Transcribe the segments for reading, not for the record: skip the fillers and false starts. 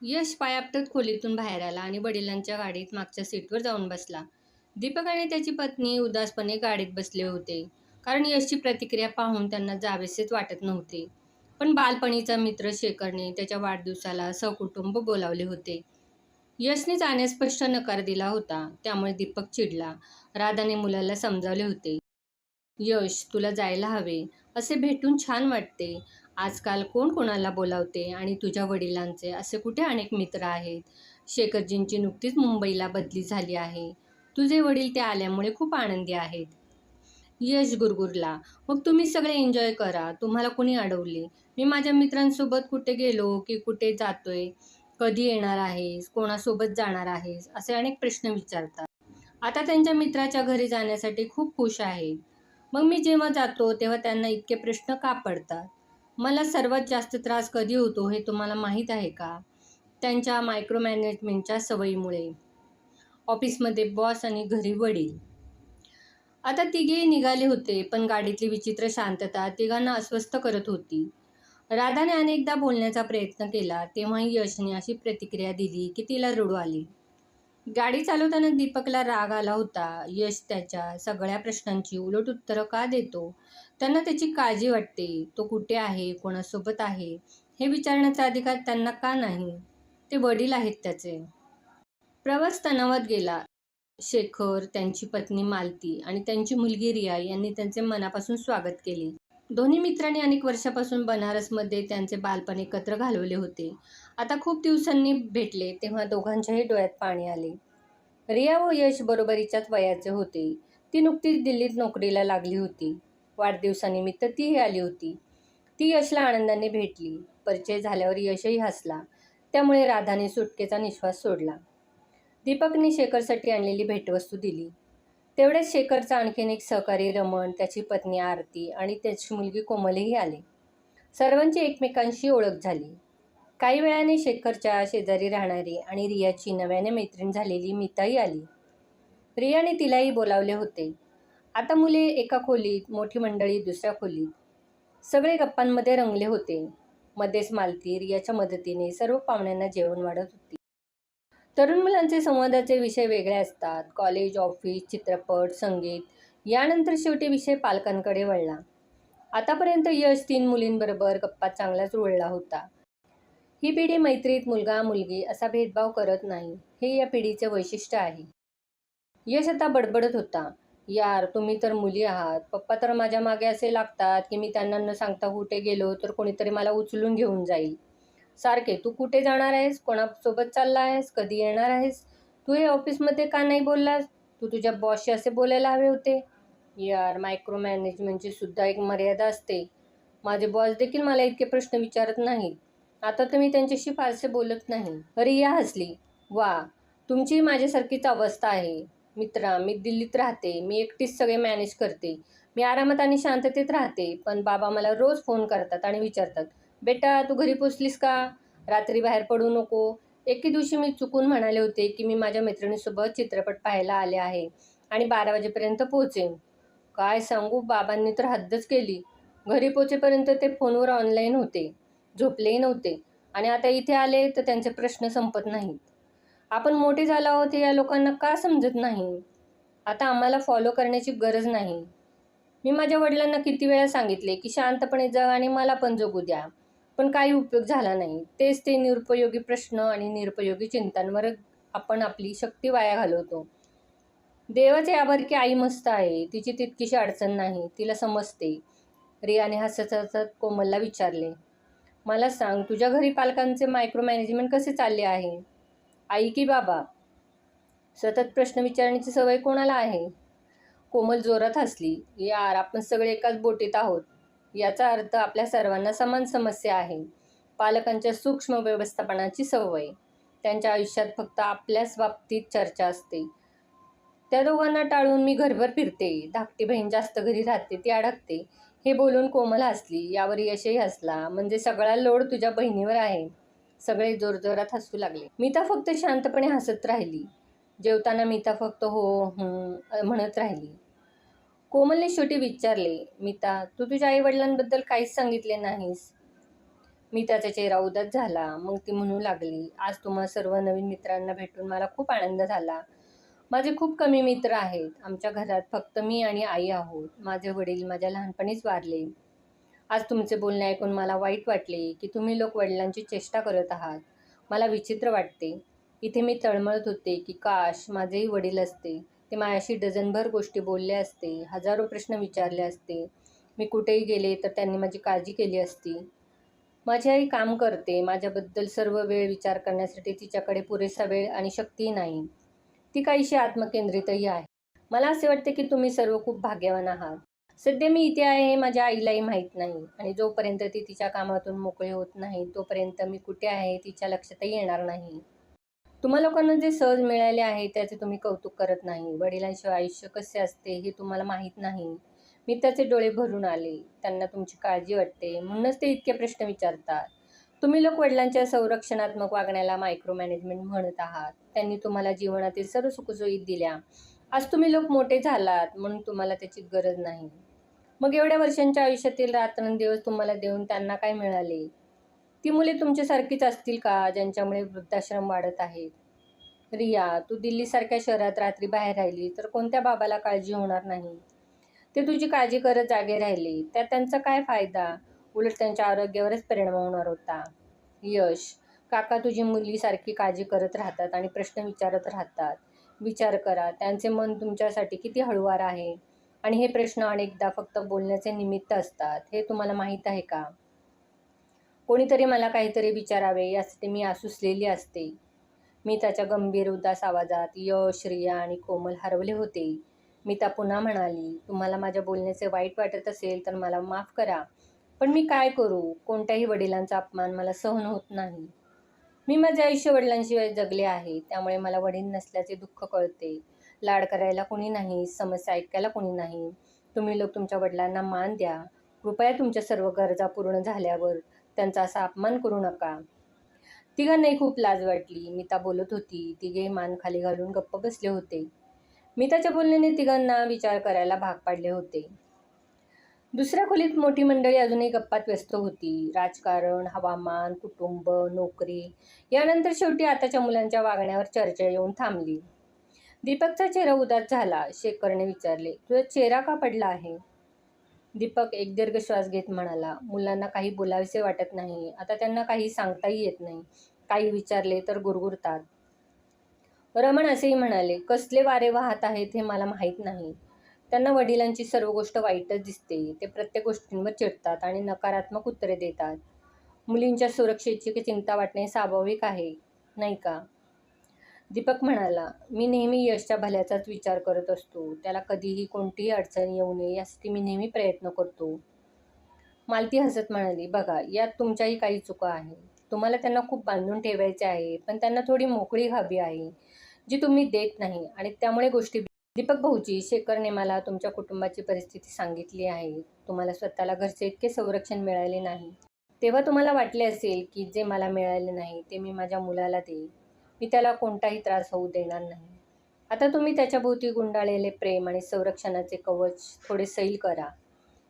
यश पाय आपटत खोलीतून बाहेर आला आणि वडिलांच्या गाडीत मागच्या सीटवर जाऊन बसला. दीपक आणि त्याची पत्नी उदासपणे गाडीत बसले होते, कारण यशची प्रतिक्रिया पाहून त्यांना जावेसेच वाटत नव्हते. पण बालपणीचा मित्र शेखरने त्याच्या वाढदिवसाला सहकुटुंब बोलावले होते. यशने जाण्यास स्पष्ट नकार दिला होता, त्यामुळे दीपक चिडला. राधाने मुलाला समजावले होते, यश, तुला जायला हवे. असे भेटून छान वाटते. आजकाल कोण कोणाला बोलावते आणि तुझ्या वडिलांचे असे कुठे अनेक मित्र आहेत. शेखरजींची नुकतीच मुंबईला बदली झाली आहे. तुझे वडील ते आल्यामुळे खूप आनंदी आहेत. यश गुरगुरला, मग तुम्ही सगळे एन्जॉय करा. तुम्हाला कोणी अडवले? मी माझ्या मित्रांसोबत कुठे गेलो की कुठे जातोय? कधी येणार आहेस? कोणासोबत जाणार आहेस? असे अनेक प्रश्न विचारतात. आता त्यांच्या मित्राच्या घरी जाण्यासाठी खूप खुश आहेत. मग मी जेव्हा जातो तेव्हा त्यांना इतके प्रश्न का पडतात? मला सर्वात जास्त त्रास कधी होतो हे तुम्हाला माहीत आहे का? त्यांच्या मायक्रो मॅनेजमेंटच्या सवयीमुळे. ऑफिसमध्ये बॉस आणि घरी वडील. आता तिघेही निघाले होते, पण गाडीतली विचित्र शांतता तिघांना अस्वस्थ करत होती. राधाने अनेकदा बोलण्याचा प्रयत्न केला, तेव्हाही यशने अशी प्रतिक्रिया दिली की तिला रडू आली. गाडी चालवताना दीपकला राग आला होता. यश त्याच्या सगळ्या प्रश्नांची उलट उत्तरं का देतो? त्यांना त्याची काळजी वाटते. तो कुठे आहे? कोणासोबत आहे? हे विचारण्याचा अधिकार त्यांना का नाही? ते वडील आहेत त्याचे. प्रवास तणावात गेला. शेखर, त्यांची पत्नी मालती आणि त्यांची मुलगी रिया यांनी त्यांचे मनापासून स्वागत केले. दोन्ही मित्रांनी अनेक वर्षापासून बनारसमध्ये त्यांचे बालपण एकत्र घालवले होते. आता खूप दिवसांनी भेटले तेव्हा दोघांच्याही डोळ्यात पाणी आले. रिया व यश बरोबरीच्याच वयाचे होते. ती नुकतीच दिल्लीत नोकरीला लागली होती. वाढदिवसानिमित्त तीही आली होती. ती यशला आनंदाने भेटली. परिचय झाल्यावर यशही हसला. त्यामुळे राधाने सुटकेचा निश्वास सोडला. दीपकने शेखरसाठी आणलेली भेटवस्तू दिली. तेवढ्याच शेखरचा आणखीन एक सहकारी रमण, त्याची पत्नी आरती आणि त्याची मुलगी कोमलही आले. सर्वांची एकमेकांशी ओळख झाली. काही वेळाने शेखरच्या शेजारी राहणारी आणि रियाची नव्याने मैत्रीण झालेली मीताही आली. रियाने तिलाही बोलावले होते. आता मुले एका खोलीत, मोठी मंडळी दुसऱ्या खोलीत. सगळे गप्पांमध्ये रंगले होते. मध्येच मालती रियाच्या मदतीने सर्व पाहुण्यांना जेवण वाढत होती. तरुण मुलांचे संवादाचे विषय वेगळे असतात. कॉलेज, ऑफिस, चित्रपट, संगीत, यानंतर शेवटी विषय पालकांकडे वळला. आतापर्यंत यश 3 मुलींबरोबर गप्पात चांगलाच रुळला होता. ही पिढी मैत्रीत मुलगा मुलगी असा भेदभाव करत नाही, हे या पिढीचे वैशिष्ट्य आहे. यश आता बडबडत होता, यार तुम्ही तर मुली आहात. पप्पा तर माझ्या मागे असे लागतात की मी त्यांना न सांगता कुठे गेलो तर कोणीतरी मला उचलून घेऊन जाईल. सारखे, तू कुठे जाणार आहेस? कोणासोबत चालला आहेस? कधी येणार आहेस? तू हे ऑफिसमध्ये का नाही बोललास? तू तुझ्या बॉसशी असे बोलायला हवे होते. यार, मायक्रो मॅनेजमेंटची सुद्धा एक मर्यादा असते. माझे बॉस देखील मला इतके प्रश्न विचारत नाहीत. आता तर मी त्यांच्याशी फारसे बोलत नाही. रिया हसली. वा, तुमची माझ्यासारखीच अवस्था आहे. मित्रा, मी दिल्लीत राहते. मी एकटीच सगळे मॅनेज करते. मी आरामात आणि शांततेत राहते. पण बाबा मला रोज फोन करतात आणि विचारतात, बेटा तू घरी पोचलीस का? रात्री बाहेर पडू नको. एके दिवशी मी चुकून म्हणाले होते की मी माझ्या मैत्रिणीसोबत चित्रपट पाहायला आले आहे आणि 12 वाजेपर्यंत पोहोचेन. काय सांगू, बाबांनी तर हद्दच केली. घरी पोचेपर्यंत ते फोनवर ऑनलाईन होते, झोपलेही नव्हते आणि आता इथे आले तर त्यांचे प्रश्न संपत नाहीत. आपण मोठे झालो आहोत हे या लोकांना का समजत नाही? आता आम्हाला फॉलो करण्याची गरज नाही. मी माझ्या वडिलांना किती वेळा सांगितले की शांतपणे जगा आणि मला पण जगू द्या, पण काही उपयोग झाला नाही. तेच ते निरुपयोगी प्रश्न आणि निरुपयोगी चिंतांवर आपण आपली शक्ती वाया घालवतो. देवाचे आभार की आई मस्त आहे. तिची तितकीशी अडचण नाही. तिला समजते. रियाने हसत हसत कोमलला विचारले, मला सांग, तुझ्या घरी पालकांचे मायक्रो मॅनेजमेंट कसे चालले आहे? आई की बाबा? सतत प्रश्न विचारण्याची सवय कोणाला आहे? कोमल जोरात हसली. यार, आपण सगळे एकाच बोटीत आहोत. याचा अर्थ आपल्या सर्वांना समान समस्या आहे. पालकांच्या सूक्ष्म व्यवस्थापनाची सवय. त्यांच्या आयुष्यात फक्त आपल्याच बाबतीत चर्चा असते. त्या दोघांना टाळून मी घरभर फिरते. धाकटी बहीण जास्त घरी राहते, ती अडकते. हे बोलून कोमल हसली. यावर यशही हसला. म्हणजे सगळा लोड तुझ्या बहिणीवर आहे. सगळे जोरजोरात हसू लागले. मीता फक्त शांतपणे हसत राहिली. जेवताना मीता फक्त हो म्हणत राहिली. कोमलने शेवटी विचारले, मीता, तू तुझ्या आई वडिलांबद्दल काहीच सांगितले नाहीस. मी त्याचा चेहरा उदास झाला. मग ती म्हणू लागली, आज तुम्हा सर्व नवीन मित्रांना भेटून मला खूप आनंद झाला. माझे खूप कमी मित्र आहेत. आमच्या घरात फक्त मी आणि आई आहोत. माझे वडील माझ्या लहानपणीच वारले. आज तुमचे बोलणे ऐकून मला वाईट वाटले की तुम्ही लोक वडिलांची चेष्टा करत आहात. मला विचित्र वाटते. इथे मी तळमळत होते की काश माझेही वडील असते. ते माझ्याशी डझनभर गोष्टी बोलले असते, हजारो प्रश्न विचारले असते. मी कुठेही गेले तर त्यांनी माझी काळजी केली असती. माझी आई काम करते. माझ्याबद्दल सर्व वेळ विचार करण्यासाठी तिच्याकडे पुरेसा वेळ आणि शक्तीही नाही. ती काहीशी आत्मकेंद्रितही आहे. मला असे वाटते की तुम्ही सर्व खूप भाग्यवान आहात. सध्या मी इथे आहे हे माझ्या आईलाही माहीत नाही आणि जोपर्यंत ती तिच्या कामातून मोकळी होत नाही तोपर्यंत मी कुठे आहे तिच्या लक्षातही येणार नाही. तुम्हा लोकांना जे सहज मिळाले आहे त्याचे तुम्ही कौतुक करत नाही. वडिलांशिवाय आयुष्य कसे असते हे तुम्हाला माहीत नाही. मी त्याचे डोळे भरून आले. त्यांना तुमची काळजी वाटते म्हणूनच ते इतके प्रश्न विचारतात. तुम्ही लोक वडिलांच्या संरक्षणात्मक वागण्याला मायक्रो मॅनेजमेंट म्हणत आहात. त्यांनी तुम्हाला जीवनातील सर्व सुखसोयी दिल्या. आज तुम्ही लोक मोठे झालात म्हणून तुम्हाला त्याची गरज नाही. मग एवढ्या वर्षांच्या आयुष्यातील रात्रंदिवस तुम्हाला देऊन त्यांना काय मिळाले? ती मुले तुमच्यासारखीच असतील का ज्यांच्यामुळे वृद्धाश्रम वाढत आहेत? रिया, तू दिल्लीसारख्या शहरात रात्री बाहेर राहिली तर कोणत्या बाबाला काळजी होणार नाही? ते तुझी काळजी करत जागे राहिले, त्यात त्यांचा काय फायदा? उलट त्यांच्या आरोग्यावरच परिणाम होणार होता. यश, काका तुझी मुलीसारखी काळजी करत राहतात आणि प्रश्न विचारत राहतात. विचार करा, त्यांचे मन तुमच्यासाठी किती हळुवार आहे. आणि हे प्रश्न अनेकदा फक्त बोलण्याचे निमित्त असतात. हे तुम्हाला माहीत आहे का? कोणीतरी मला काहीतरी विचारावे यासाठी मी आसुसलेली असते. मी त्याच्या गंभीर उदास आवाजात यश, रिया आणि कोमल हरवले होते. मीता पुन्हा म्हणाली, तुम्हाला माझ्या बोलण्याचे वाईट वाटत असेल तर मला माफ करा. पण मी काय करू? कोणत्याही वडिलांचा अपमान मला सहन होत नाही. मी माझे आयुष्य वडिलांशिवाय जगले आहे. त्यामुळे मला वडील नसल्याचे दुःख कळते. लाड करायला कोणी नाही, समस्या ऐकायला कोणी नाही. तुम्ही लोक तुमच्या वडिलांना मान द्या. कृपया तुमच्या सर्व गरजा पूर्ण झाल्यावर त्यांचा असा अपमान करू नका. तिघांनाही खूप लाज वाटली. मीता बोलत होती. तिघे मान खाली घालून गप्प बसले होते. मीताच्या बोलण्याने तिघांना विचार करायला भाग पाडले होते. दुसऱ्या खोलीत मोठी मंडळी अजूनही गप्पात व्यस्त होती. राजकारण, हवामान, कुटुंब, नोकरी यानंतर शेवटी आताच्या मुलांच्या वागण्यावर चर्चा येऊन थांबली. दीपकचा चेहरा उदास झाला. शेखरने विचारले, तुझा चेहरा का पडला आहे? दीपक एक दीर्घ श्वास घेत म्हणाला, मुलांना काही बोलावेसे वाटत नाही. आता त्यांना काही सांगताही येत नाही. काही विचारले तर गुरगुरतात. रमण असेही म्हणाले, कसले वारे वाहत आहेत हे मला माहीत नाही. त्यांना वडिलांची सर्व गोष्ट वाईटच दिसते. ते प्रत्येक गोष्टींवर चिडतात आणि नकारात्मक उत्तरे देतात. मुलींच्या सुरक्षेची चिंता वाटणे स्वाभाविक आहे, नाही का? दीपक म्हणाला, मी नेहमी यशच्या भल्याचाच विचार करत असतो. त्याला कधीही कोणतीही अडचण येऊ नये यासाठी मी नेहमी प्रयत्न करतो. मालती हसत म्हणाली, बघा यात तुमच्याही काही चुका आहे. तुम्हाला त्यांना खूप बांधून ठेवायचे आहे, पण त्यांना थोडी मोकळी हवी आहे जी तुम्ही देत नाही आणि त्यामुळे गोष्टी. दीपक भाऊजी, शेखरने मला तुमच्या कुटुंबाची परिस्थिती सांगितली आहे. तुम्हाला स्वतःला घरचे इतके संरक्षण मिळाले नाही. तेव्हा तुम्हाला वाटले असेल की जे मला मिळाले नाही ते मी माझ्या मुलाला देईन. मी त्याला कोणताही त्रास होऊ देणार नाही. आता तुम्ही त्याच्याभोवती गुंडाळलेले प्रेम आणि संरक्षणाचे कवच थोडे सैल करा.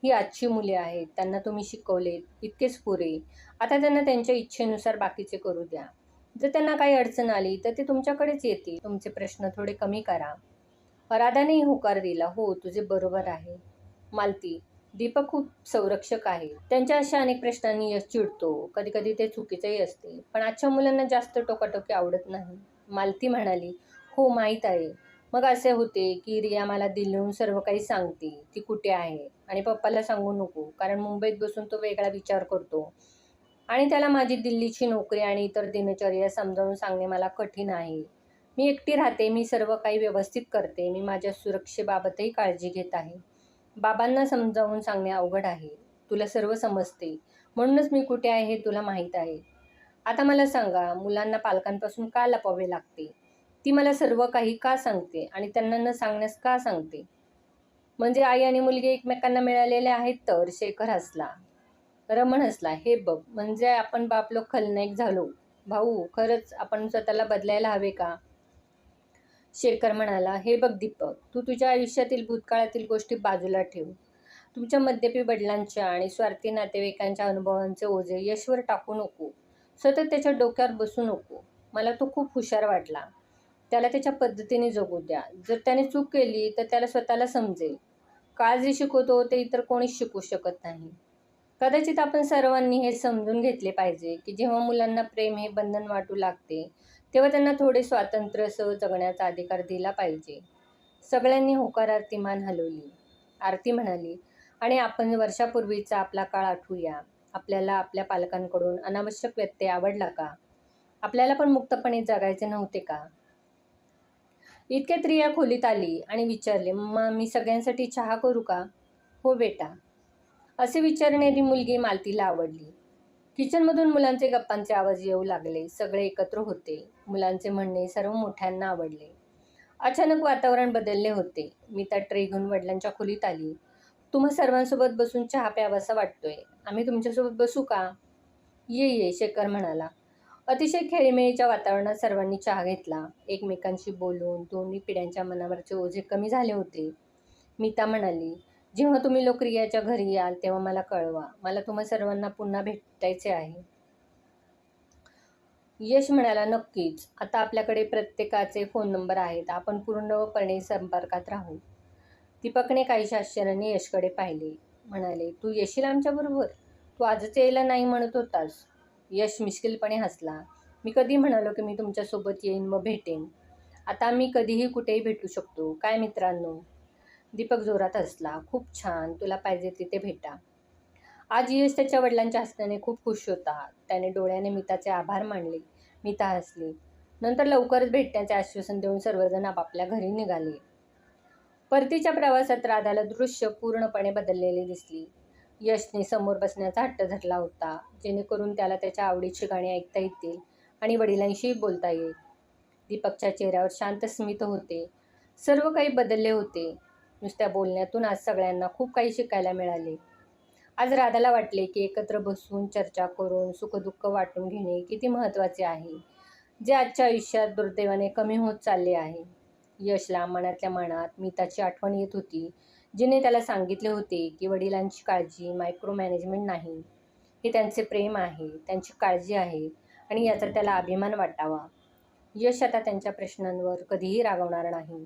ही आजची मुले आहेत. त्यांना तुम्ही शिकवलेत इतकेच पुरे. आता त्यांना त्यांच्या इच्छेनुसार बाकीचे करू द्या. जर त्यांना काही अडचण आली तर ते तुमच्याकडेच येतील. तुमचे प्रश्न थोडे कमी करा. राधानेही होकार दिला, हो तुझे बरोबर आहे. मालती, दीपक खूप संरक्षक आहे. त्यांच्या अशा अनेक प्रश्नांनी यश चिडतो. कधी कधी ते चुकीचंही असते. पण आजच्या मुलांना जास्त टोकाटोकी आवडत नाही. मालती म्हणाली, हो माहीत आहे. मग असे होते की रिया मला दिल्लीहून सर्व काही सांगते. ती कुठे आहे आणि पप्पाला सांगू नको, कारण मुंबईत बसून तो वेगळा विचार करतो आणि त्याला माझी दिल्लीची नोकरी आणि इतर दिनचर्या समजावून सांगणे मला कठीण आहे. मी एकटी राहते. मी सर्व काही व्यवस्थित करते. मी माझ्या सुरक्षेबाबतही काळजी घेत आहे. बाबांना समजावून सांगणे अवघड आहे. तुला सर्व समजते म्हणूनच मी कुठे आहे हे तुला माहीत आहे. आता मला सांगा, मुलांना पालकांपासून का लपवावे लागते? ती मला सर्व काही का सांगते आणि त्यांना न सांगण्यास का सांगते? म्हणजे आई आणि मुलगी एकमेकांना मिळालेले आहेत तर? शेखर हसला. रमण हसला, हे बघ, म्हणजे आपण बाप लोक खलनायक झालो. भाऊ, खरंच आपण स्वतःला बदलायला हवे का? शेखर म्हणाला, हे बघ दीपक, तू तुझ्या आयुष्यातील भूतकाळातील गोष्टी बाजूला ठेव. तुमच्या मद्यपी वडिलांच्या आणि स्वार्थी नातेवाईकांच्या अनुभवांचे ओझे यशवर टाकू नको. सतत त्याच्या डोक्यावर बसू नको. मला तो खूप हुशार वाटला. त्याला त्याच्या पद्धतीने जगू द्या. जर त्याने चूक केली तर त्याला स्वतःला समजेल. काळ जे शिकवतो ते इतर कोणीच शिकवू शकत नाही. कदाचित आपण सर्वांनी हे समजून घेतले पाहिजे की जेव्हा मुलांना प्रेम हे बंधन वाटू लागते, तेव्हा त्यांना थोडे स्वातंत्र्यसह जगण्याचा अधिकार दिला पाहिजे. सगळ्यांनी होकारार्थी मान हलवली. आरती म्हणाली, आणि आपण वर्षापूर्वीचा आपला काळ आठवूया. आपल्याला आपल्या पालकांकडून अनावश्यक व्यत्यय आवडला का? आपल्याला पण मुक्तपणे जगायचे नव्हते का? इतक्यात रिया खोलीत आली आणि विचारले, मम्मा, मी सगळ्यांसाठी चहा करू का? हो बेटा. असे विचारणारी मुलगी मालतीला आवडली. किचनमधून मुलांचे गप्पांचे आवाज येऊ लागले. सगळे एकत्र होते. मुलांचे म्हणणे सर्व मोठ्यांना आवडले. अचानक वातावरण बदलले होते. मीता ट्रे घेऊन वडिलांच्या खोलीत आली. तुम्हा सर्वांसोबत बसून चहा प्यावासा वाटतोय. आम्ही तुमच्यासोबत बसू का? ये ये, शेखर म्हणाला. अतिशय खेळीमेळीच्या वातावरणात सर्वांनी चहा घेतला. एकमेकांशी बोलून दोन्ही पिढ्यांच्या मनावरचे ओझे कमी झाले होते. मीता म्हणाली, जेव्हा तुम्ही लोक रियाच्या घरी याल तेव्हा मला कळवा. मला तुम्हा सर्वांना पुन्हा भेटायचे आहे. यश म्हणाला, नक्कीच. आता आपल्याकडे प्रत्येकाचे फोन नंबर आहेत. आपण पूर्णपणे संपर्कात राहू. दीपकने काहीशा आश्चर्याने यशकडे पाहिले. म्हणाले, तू येशील आमच्याबरोबर? तू आजच यायला नाही म्हणत होतास. यश मिश्किलपणे हसला. मी कधी म्हणालो की मी तुमच्यासोबत येईन व भेटेन? आता आम्ही कधीही कुठेही भेटू शकतो. काय मित्रांनो? दीपक जोरात हसला. खूप छान. तुला पाहिजे तिथे भेटा. आज यश त्याच्या वडिलांच्या हसण्याने खूप खुश होता. त्याने डोळ्याने मीताचे आभार मानले. मीता हसली. नंतर लवकरच भेटण्याचे आश्वासन देऊन सर्वजण आपापल्या घरी निघाले. परतीच्या प्रवासात राधाला दृश्य पूर्णपणे बदललेली दिसली. यशने समोर बसण्याचा हट्ट धरला होता, जेणेकरून त्याला त्याच्या आवडीची गाणी ऐकता येतील आणि वडिलांशीही बोलता येईल. दीपकच्या चेहऱ्यावर शांत स्मित होते. सर्व काही बदलले होते. नुसत्या बोलण्यातून आज सगळ्यांना खूप काही शिकायला मिळाले. आज राधाला वाटले की एकत्र बसून चर्चा करून सुखदुःख वाटून घेणे किती महत्त्वाचे आहे, जे आजच्या आयुष्यात दुर्दैवाने कमी होत चालले आहे. यशला मनातल्या मनात मीताची आठवण येत होती, जिने त्याला सांगितले होते की वडिलांची काळजी मायक्रो मॅनेजमेंट नाही, हे त्यांचे प्रेम आहे, त्यांची काळजी आहे आणि याचा त्याला अभिमान वाटावा. यश आता त्यांच्या प्रश्नांवर कधीही रागवणार नाही.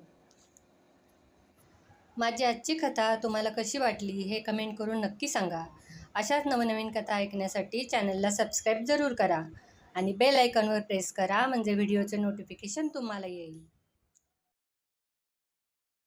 माझी आजची कथा तुम्हाला कशी वाटली हे कमेंट करून नक्की सांगा. अशाच नवनवीन कथा ऐकण्यासाठी चॅनलला सबस्क्राईब जरूर करा आणि बेल आयकॉनवर प्रेस करा, म्हणजे व्हिडिओचे नोटिफिकेशन तुम्हाला येईल.